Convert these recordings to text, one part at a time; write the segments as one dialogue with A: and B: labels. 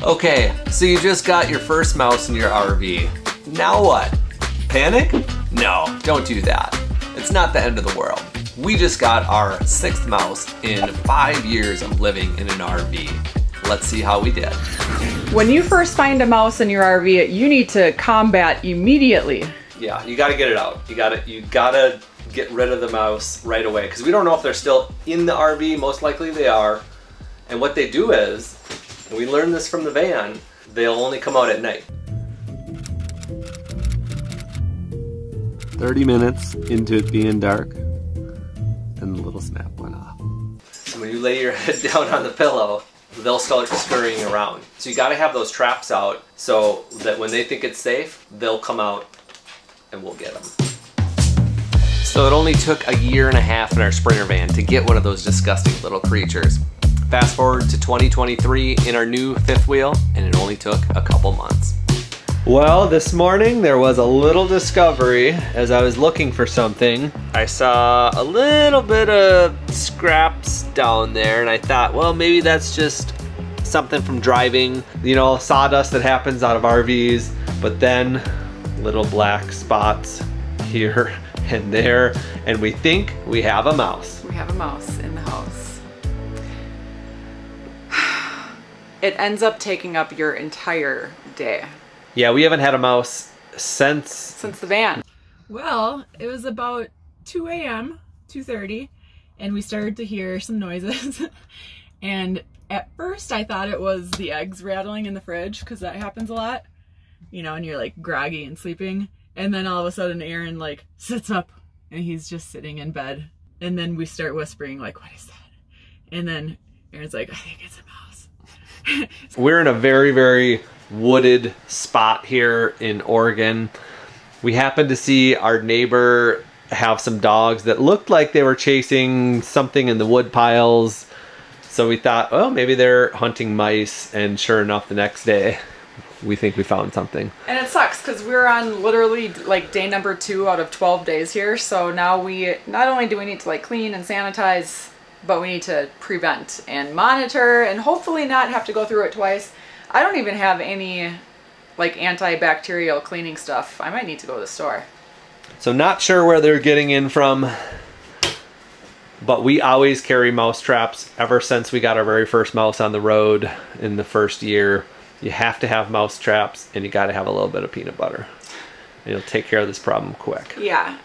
A: Okay, so you just got your first mouse in your RV. Now what? Panic? No, don't do that. It's not the end of the world. We just got our 6th mouse in 5 years of living in an RV. Let's see how we did.
B: When you first find a mouse in your RV, you need to combat immediately.
A: Yeah, you gotta get it out. You gotta get rid of the mouse right away, because we don't know if they're still in the RV. Most likely they are. And what they do is, and we learned this from the van, they'll only come out at night. 30 minutes into it being dark, and the little snap went off. So when you lay your head down on the pillow, they'll start scurrying around. So you gotta have those traps out so that when they think it's safe, they'll come out and we'll get them. So it only took a year and a half in our Sprinter van to get one of those disgusting little creatures. Fast forward to 2023 in our new 5th wheel, and it only took a couple months. Well, this morning there was a little discovery. As I was looking for something, I saw a little bit of scraps down there, and I thought, well, maybe that's just something from driving, you know, sawdust that happens out of RVs. But then little black spots here and there, and we think we have a mouse. We have a mouse in the house.
B: It ends up taking up your entire day.
A: Yeah, we haven't had a mouse since
B: the van.
C: Well, it was about 2 a.m., 2:30, and we started to hear some noises. And at first I thought it was the eggs rattling in the fridge, because that happens a lot, you know, and you're like groggy and sleeping. And then all of a sudden Aaron like sits up and he's just sitting in bed. And then we start whispering like, what is that? And then Aaron's like, I think it's a mouse.
A: We're in a very, very wooded spot here in Oregon. We happened to see our neighbor have some dogs that looked like they were chasing something in the wood piles. So we thought, well, maybe they're hunting mice, and sure enough, the next day, we think we found something.
B: And it sucks because we're on literally like day number 2 out of 12 days here. So now we, not only do we need to like clean and sanitize, but we need to prevent and monitor and hopefully not have to go through it twice. I don't even have any like antibacterial cleaning stuff. I might need to go to the store.
A: So not sure where they're getting in from, but we always carry mouse traps ever since we got our very first mouse on the road in the first year. You have to have mouse traps, and you got to have a little bit of peanut butter. It'll take care of this problem quick.
B: Yeah.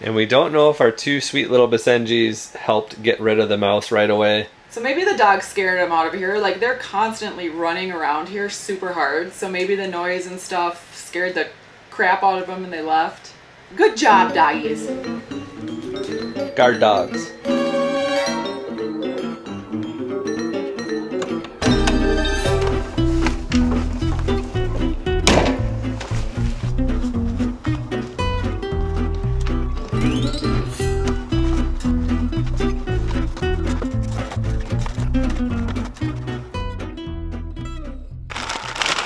A: And we don't know if our 2 sweet little Basenjis helped get rid of the mouse right away.
B: So maybe the dog scared them out of here. Like, they're constantly running around here super hard. So maybe the noise and stuff scared the crap out of them and they left. Good job, doggies.
A: Guard dogs.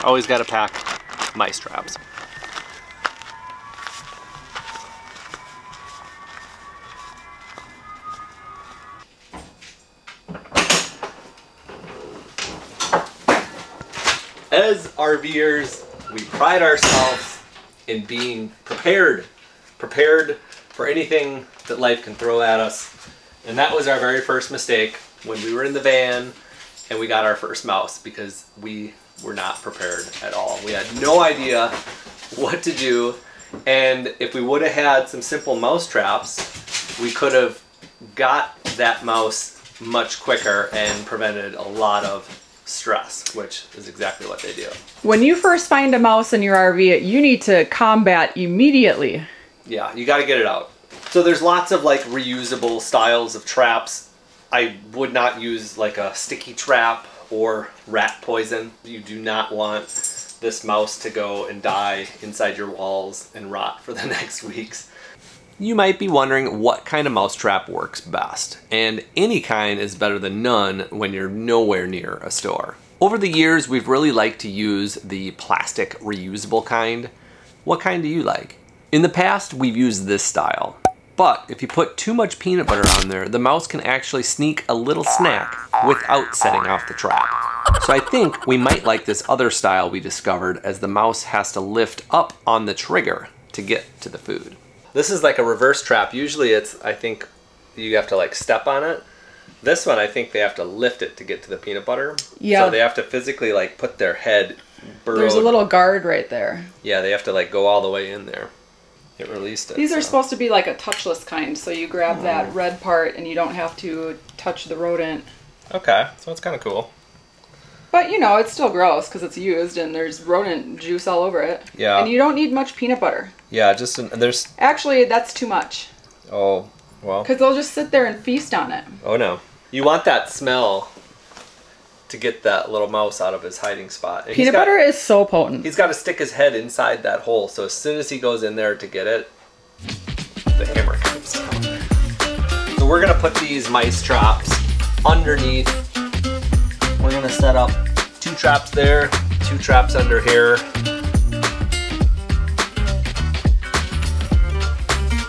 A: Always got to pack mice traps. As RVers, we pride ourselves in being prepared for anything that life can throw at us. And that was our very first mistake when we were in the van and we got our first mouse, because we were not prepared at all. We had no idea what to do, and if we would have had some simple mouse traps, we could have got that mouse much quicker and prevented a lot of stress, which is exactly what they do.
B: When you first find a mouse in your RV, you need to combat immediately.
A: Yeah, you got to get it out. So there's lots of like reusable styles of traps. I would not use like a sticky trap or rat poison. You do not want this mouse to go and die inside your walls and rot for the next weeks. You might be wondering what kind of mouse trap works best, and any kind is better than none when you're nowhere near a store. Over the years, we've really liked to use the plastic reusable kind. What kind do you like? In the past, we've used this style. But if you put too much peanut butter on there, the mouse can actually sneak a little snack without setting off the trap. So I think we might like this other style we discovered, as the mouse has to lift up on the trigger to get to the food. This is like a reverse trap. Usually it's, I think you have to like step on it. This one, I think they have to lift it to get to the peanut butter.
B: Yeah.
A: So they have to physically like put their head burrowed.
B: There's a little guard right there.
A: Yeah, they have to like go all the way in there. It released it.
B: These are supposed to be like a touchless kind, so you grab that red part and you don't have to touch the rodent. Okay, so it's kind of cool. But you know, it's still gross because it's used and there's rodent juice all over it. Yeah. And you don't need much peanut butter. Yeah, just there's... Actually, that's too much. Oh, well. Because they'll just sit there and feast on it. Oh no. You want that smell to get that little mouse out of his hiding spot. And peanut butter is so potent. He's got to stick his head inside that hole, so as soon as he goes in there to get it, the hammer comes out. So we're gonna put these mice traps underneath. We're gonna set up 2 traps there, 2 traps under here.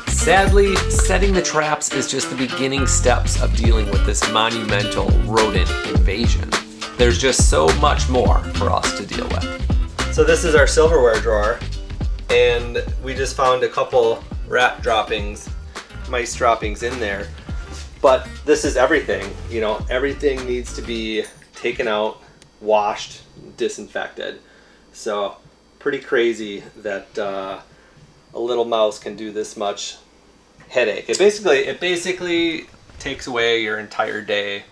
B: Sadly, setting the traps is just the beginning steps of dealing with this monumental rodent invasion. There's just so much more for us to deal with. So this is our silverware drawer, and we just found a couple rat droppings, mice droppings in there. But this is everything, you know, everything needs to be taken out, washed, disinfected. So pretty crazy that a little mouse can do this much headache. It basically takes away your entire day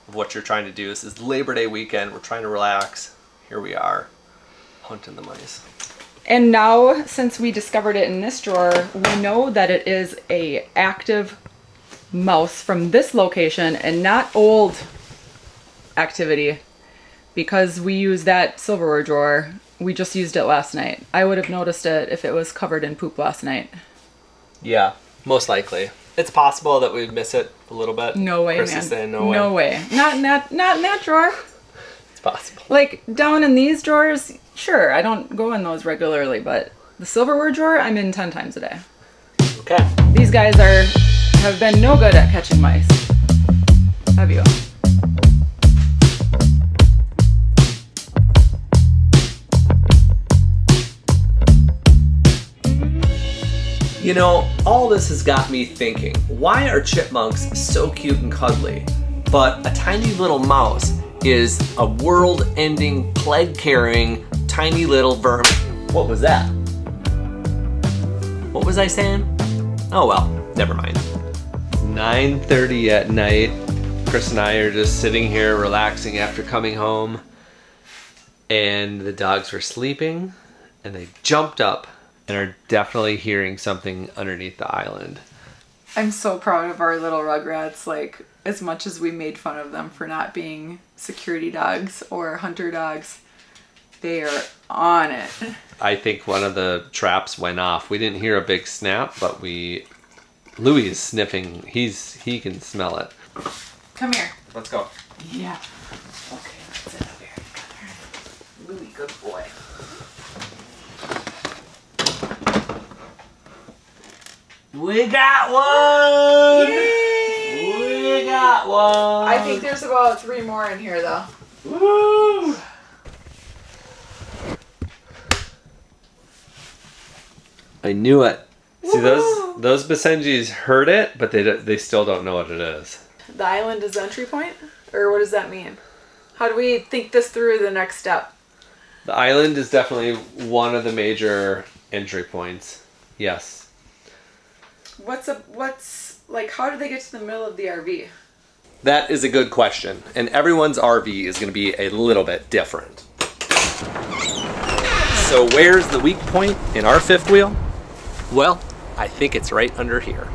B: of what you're trying to do. This is Labor Day weekend. We're trying to relax. Here we are, hunting the mice. And now, since we discovered it in this drawer, we know that it is a active mouse from this location and not old activity, because we use that silverware drawer. We just used it last night. I would have noticed it if it was covered in poop last night. Yeah, most likely. It's possible that we'd miss it a little bit. No way, Chris man. Is saying no way. No way. Not in that drawer. It's possible. Like down in these drawers, sure, I don't go in those regularly, but the silverware drawer, I'm in 10 times a day. Okay. These guys have been no good at catching mice. Have you? You know, all this has got me thinking, why are chipmunks so cute and cuddly, but a tiny little mouse is a world-ending, plague-carrying, tiny little vermin? What was that? What was I saying? Oh well, never mind. 9:30 at night. Chris and I are just sitting here relaxing after coming home, and the dogs were sleeping, and they jumped up and are definitely hearing something underneath the island. I'm so proud of our little rugrats. Like, as much as we made fun of them for not being security dogs or hunter dogs, they are on it. I think one of the traps went off. We didn't hear a big snap, but Louis is sniffing. He can smell it. Come here. Let's go. Yeah. Okay, let's sit over here together. Louis, good boy. We got one! Yay! We got one! I think there's about 3 more in here though. Woo! I knew it. Woo! See, those Basenjis heard it, but they still don't know what it is. The island is the entry point? Or what does that mean? How do we think this through the next step? The island is definitely one of the major entry points. Yes. What's like, how do they get to the middle of the RV? That is a good question, and everyone's RV is going to be a little bit different. So where's the weak point in our fifth wheel? Well, I think it's right under here.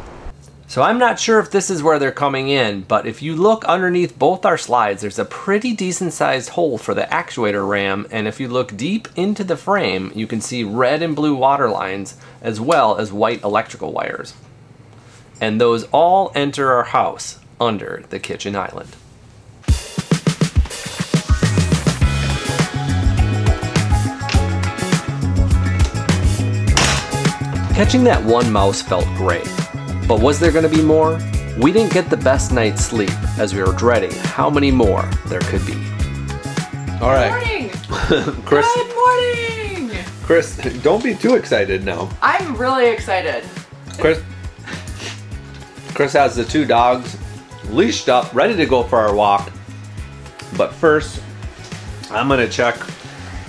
B: So I'm not sure if this is where they're coming in, but if you look underneath both our slides, there's a pretty decent sized hole for the actuator ram, and if you look deep into the frame, you can see red and blue water lines as well as white electrical wires. And those all enter our house under the kitchen island. Catching that one mouse felt great, but was there going to be more? We didn't get the best night's sleep as we were dreading how many more there could be.
A: All right.
B: Morning.
A: Chris.
B: Good morning.
A: Chris, don't be too excited now.
B: I'm really excited.
A: Chris has the 2 dogs leashed up, ready to go for our walk. But first, I'm gonna check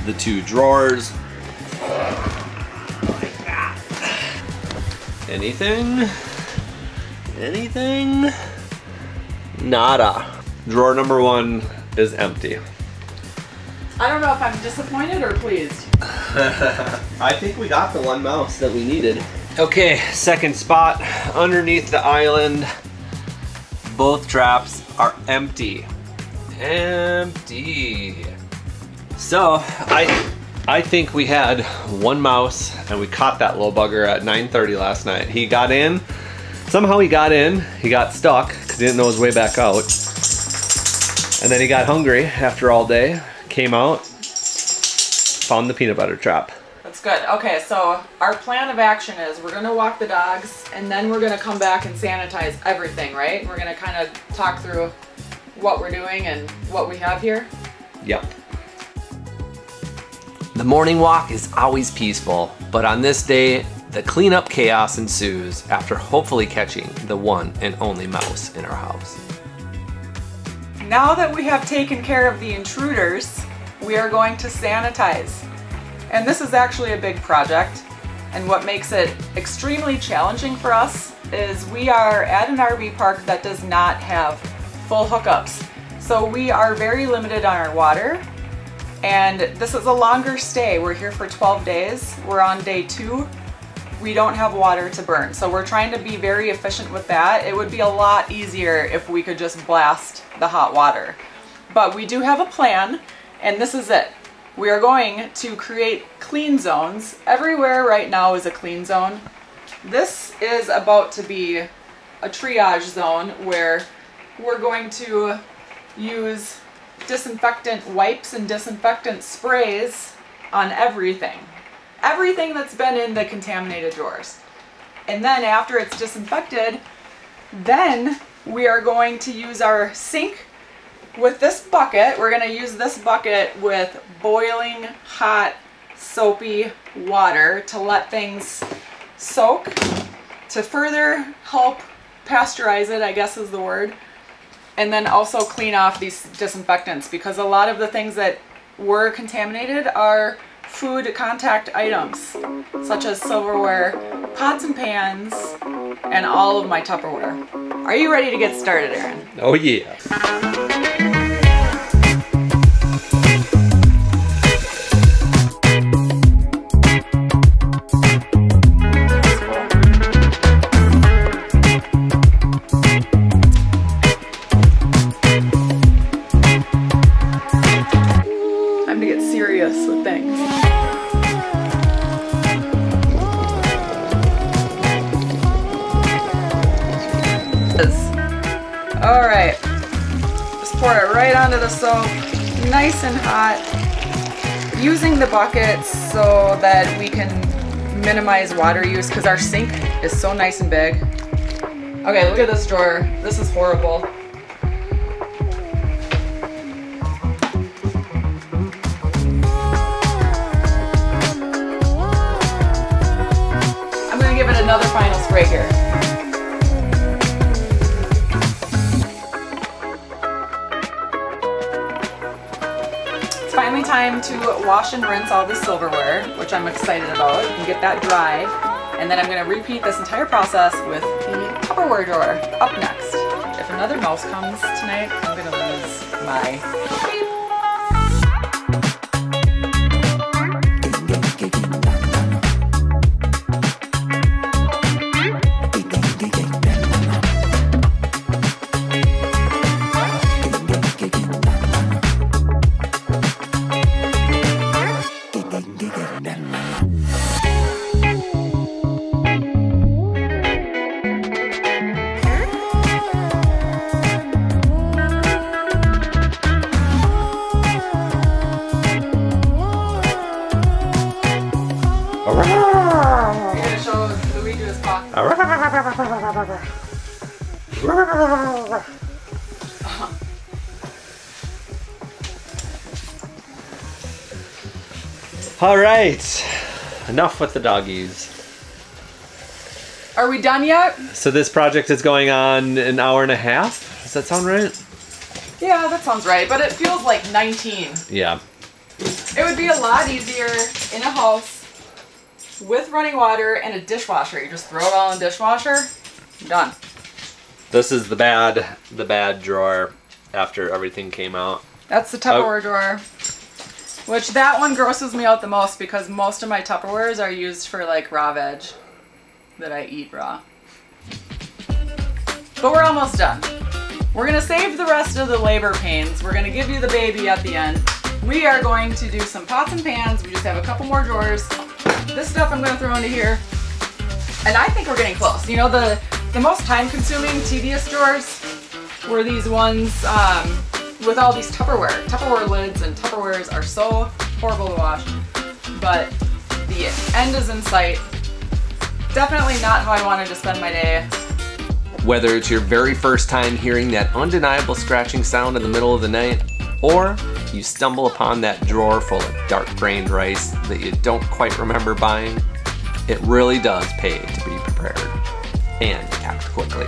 A: the 2 drawers. Anything? Anything? Nada. Drawer number 1 is empty.
B: I don't know if I'm disappointed or pleased.
A: I think we got the 1 mouse that we needed. Okay, second spot underneath the island. Both traps are empty. Empty. So I think we had 1 mouse and we caught that little bugger at 9:30 last night. He got in. Somehow he got in. He got stuck because he didn't know his way back out. And then he got hungry after all day. Came out, found the peanut butter trap.
B: That's good. Okay, so our plan of action is we're gonna walk the dogs and then we're gonna come back and sanitize everything, right? We're gonna kind of talk through what we're doing and what we have here.
A: Yep. The morning walk is always peaceful, but on this day, the cleanup chaos ensues after hopefully catching the 1 and only mouse in our house.
B: Now that we have taken care of the intruders, we are going to sanitize. And this is actually a big project. And what makes it extremely challenging for us is we are at an RV park that does not have full hookups. So we are very limited on our water. And this is a longer stay. We're here for 12 days. We're on day 2. We don't have water to burn. So we're trying to be very efficient with that. It would be a lot easier if we could just blast the hot water. But we do have a plan, and this is it. We are going to create clean zones. Everywhere right now is a clean zone. This is about to be a triage zone where we're going to use disinfectant wipes and disinfectant sprays on everything. Everything that's been in the contaminated drawers. And then after it's disinfected, then we are going to use our sink with this bucket. We're going to use this bucket with boiling hot soapy water to let things soak, to further help pasteurize it, I guess is the word. And then also clean off these disinfectants, because a lot of the things that were contaminated are food contact items, such as silverware, pots and pans, and all of my Tupperware. Are you ready to get started, Aaron?
A: Oh yeah.
B: Time to get serious with things. All right, just pour it right onto the soap, nice and hot, using the buckets so that we can minimize water use because our sink is so nice and big. Okay, look at this drawer. This is horrible. I'm gonna give it another final spray here. Finally time to wash and rinse all the silverware, which I'm excited about, and get that dry. And then I'm going to repeat this entire process with the Tupperware drawer up next. If another mouse comes tonight, I'm going to lose my beep.
A: All right, enough with the doggies.
B: Are we done yet?
A: So this project is going on an hour and a half. Does that sound right?
B: Yeah, that sounds right, but it feels like 19.
A: Yeah.
B: It would be a lot easier in a house with running water and a dishwasher. You just throw it all in the dishwasher, done.
A: This is the bad drawer after everything came out.
B: That's the Tupperware drawer, which that one grosses me out the most because most of my Tupperwares are used for like raw veg that I eat raw. But we're almost done. We're gonna save the rest of the labor pains. We're gonna give you the baby at the end. We are going to do some pots and pans. We just have a couple more drawers. This stuff I'm gonna throw into here. And I think we're getting close. You know, the most time-consuming, tedious drawers were these ones with all these Tupperware. Tupperware lids and Tupperwares are so horrible to wash. But the end is in sight. Definitely not how I wanted to spend my day.
A: Whether it's your very first time hearing that undeniable scratching sound in the middle of the night, or you stumble upon that drawer full of dark-grained rice that you don't quite remember buying, it really does pay to be prepared and act quickly.